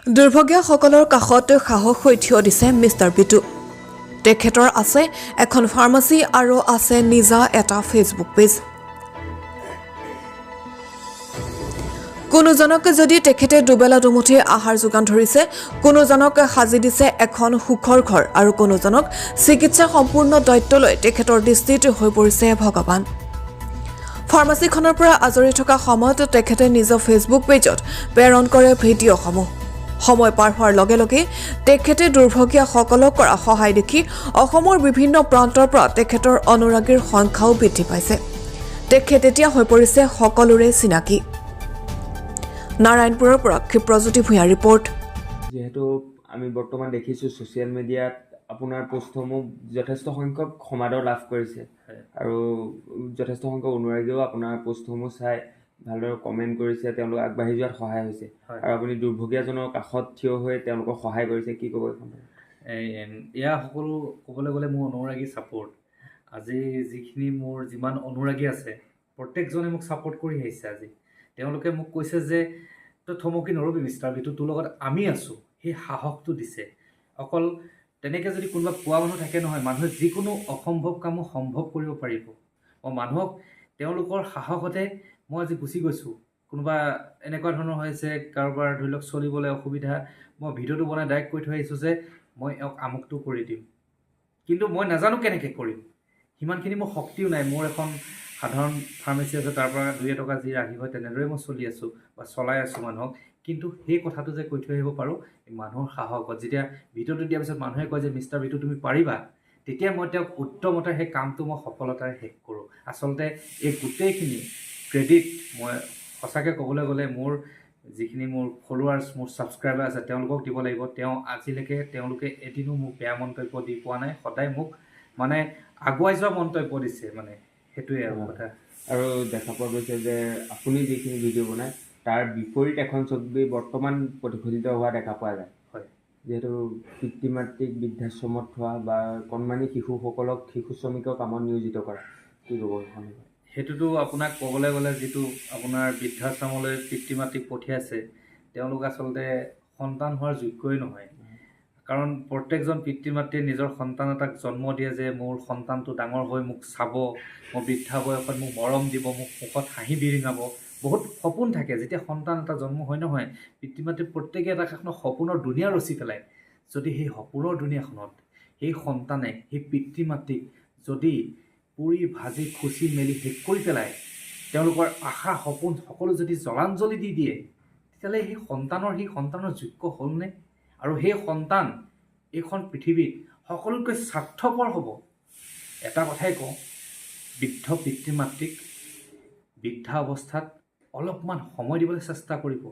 দুৰ্ভগীয়াসকলৰ কাষত সাহস হৈ থিয় দিছে মিষ্টাৰ বিটু। তেখেতৰ আছে এখন ফাৰ্মাচী আৰু আছে নিজা এটা ফেচবুক পেজ। কোনোজনক যদি তেখেতে দুবেলা দুমুঠি আহাৰ যোগান ধৰিছে, কোনোজনক সাজি দিছে এখন সুখৰ ঘৰ আৰু কোনোজনক চিকিৎসা সম্পূৰ্ণ দায়িত্ব লৈ তেখেতৰ দৃষ্টিত হৈ পৰিছে ভগৱান। ফাৰ্মাচীখনৰ পৰা আজৰি থকা সময়ত তেখেতে নিজৰ ফেচবুক পেজত প্ৰেৰণ কৰে ভিডিঅ'সমূহ। সময় পাৰ হোৱাৰ লগে লগে তেখেতে দুৰ্ভগীয়াসকলক কৰা সহায় দেখি অসমৰ বিভিন্ন প্ৰান্তৰ পৰা তেখেতৰ অনুৰাগীৰ সংখ্যাও বৃদ্ধি পাইছে। তেখেত এতিয়া হৈ পৰিছে সকলোৰে চিনাকি। নাৰায়ণপুৰৰ পৰা ক্ষিপ্ৰজ্যোতি ভূঞাৰ ৰিপৰ্ট। যেহেতু আমি বৰ্তমান দেখিছোঁ ছ'চিয়েল মিডিয়াত আপোনাৰ পোষ্টসমূহ যথেষ্ট সংখ্যক সমাদৰ লাভ কৰিছে আৰু যথেষ্ট সংখ্যক অনুৰাগীয়েও আপোনাৰ পোষ্টসমূহ চাই ভালদৰে কমেণ্ট কৰিছে, তেওঁলোক আগবাঢ়ি যোৱাত সহায় হৈছে আৰু আপুনি দুৰ্ভগীয়াজনৰ কাষত থিয় হৈ তেওঁলোকক সহায় কৰিছে। কি ক'ব এইখন? এয়া সকলো ক'বলৈ গ'লে মোৰ অনুৰাগী ছাপোৰ্ট। আজি যিখিনি মোৰ যিমান অনুৰাগী আছে প্ৰত্যেকজনে মোক ছাপোৰ্ট কৰি আহিছে। আজি তেওঁলোকে মোক কৈছে যে তই থমকি নৰবি মিষ্টাৰ বিটু, তোৰ লগত আমি আছোঁ, সেই সাহসটো দিছে। অকল তেনেকৈ যদি কোনোবা পোৱা মানুহ থাকে নহয়, মানুহে যিকোনো অসম্ভৱ কামো সম্ভৱ কৰিব পাৰিব। মই মানুহক তেওঁলোকৰ সাহসতে মই আজি গুচি গৈছোঁ। কোনোবা এনেকুৱা ধৰণৰ হৈছে কাৰোবাৰ ধৰি লওক চলিবলৈ অসুবিধা, মই ভিডিঅ'টো বনাই ডাইৰেক্ট কৈ থৈ আহিছোঁ যে মই এওঁক আমুকটো কৰি দিম, কিন্তু মই নাজানো কেনেকৈ কৰিম, সিমানখিনি মোৰ শক্তিও নাই। মোৰ এখন সাধাৰণ ফাৰ্মাচী আছে, তাৰ পৰা 2 টকা যি ৰাহি হয় তেনেদৰে মই চলি আছোঁ বা চলাই আছোঁ মানুহক। কিন্তু সেই কথাটো যে কৈ থৈ আহিব পাৰোঁ মানুহৰ সাহসত। যেতিয়া ভিডিঅ'টো দিয়াৰ পিছত মানুহে কয় যে মিষ্টাৰ বিটু তুমি পাৰিবা, তেতিয়া মই তেওঁক উত্তমতে সেই কামটো মই সফলতাৰে শেষ কৰোঁ। আচলতে এই গোটেইখিনি ক্ৰেডিট মই সঁচাকৈ ক'বলৈ গ'লে মোৰ যিখিনি মোৰ ফলোৱাৰ্ছ, মোৰ ছাবস্ক্ৰাইবাৰ আছে তেওঁলোকক দিব লাগিব। আজিলৈকে তেওঁলোকে এদিনো মোক বেয়া মন্তব্য দি পোৱা নাই, সদায় মোক মানে আগুৱাই যোৱা মন্তব্য দিছে। মানে সেইটোৱে আৰু কথা। আৰু দেখা পোৱা গৈছে যে আপুনি যিখিনি ভিডিঅ' বনায় তাৰ বিপৰীত এখন ছবি বৰ্তমান প্ৰতিফলিত হোৱা দেখা পোৱা যায়। হয়, যিহেতু পিতৃ মাতৃক বৃদ্ধাশ্ৰমত থোৱা বা কণমানি শিশুসকলক শিশু শ্ৰমিকৰ কামত নিয়োজিত কৰা, কি ক'ব এইখন? সেইটোতো আপোনাক ক'বলৈ গ'লে যিটো আপোনাৰ বৃদ্ধাশ্ৰমলৈ পিতৃ মাতৃক পঠিয়াইছে, তেওঁলোক আচলতে সন্তান হোৱাৰ যোগ্যই নহয়। কাৰণ প্ৰত্যেকজন পিতৃ মাতৃয়ে নিজৰ সন্তান এটাক জন্ম দিয়ে যে মোৰ সন্তানটো ডাঙৰ হৈ মোক চাব, মোৰ বৃদ্ধা বয়সত মোক মৰম দিব, মোক মুখত হাঁহি বিৰিঙাব। বহুত সপোন থাকে যেতিয়া সন্তান এটা জন্ম হয় নহয়, পিতৃ মাতৃ প্ৰত্যেকে এটা সপোনৰ দুনীয়া ৰচি পেলায়। যদি সেই সপোনৰ দুনীয়াখনত সেই সন্তানে সেই পিতৃ মাতৃক যদি পুৰি ভাজি খুচি মেলি শেষ কৰি পেলায়, তেওঁলোকৰ আশা সপোন সকলো যদি জলাঞ্জলি দি দিয়ে, তেতিয়াহ'লে সেই সন্তানৰ যোগ্য হ'লনে? আৰু সেই সন্তান এইখন পৃথিৱীত সকলোতকৈ স্বাৰ্থপৰ হ'ব। এটা কথাই কওঁ, বৃদ্ধ পিতৃ মাতৃক বৃদ্ধা অৱস্থাত অলপমান সময় দিবলৈ চেষ্টা কৰিব।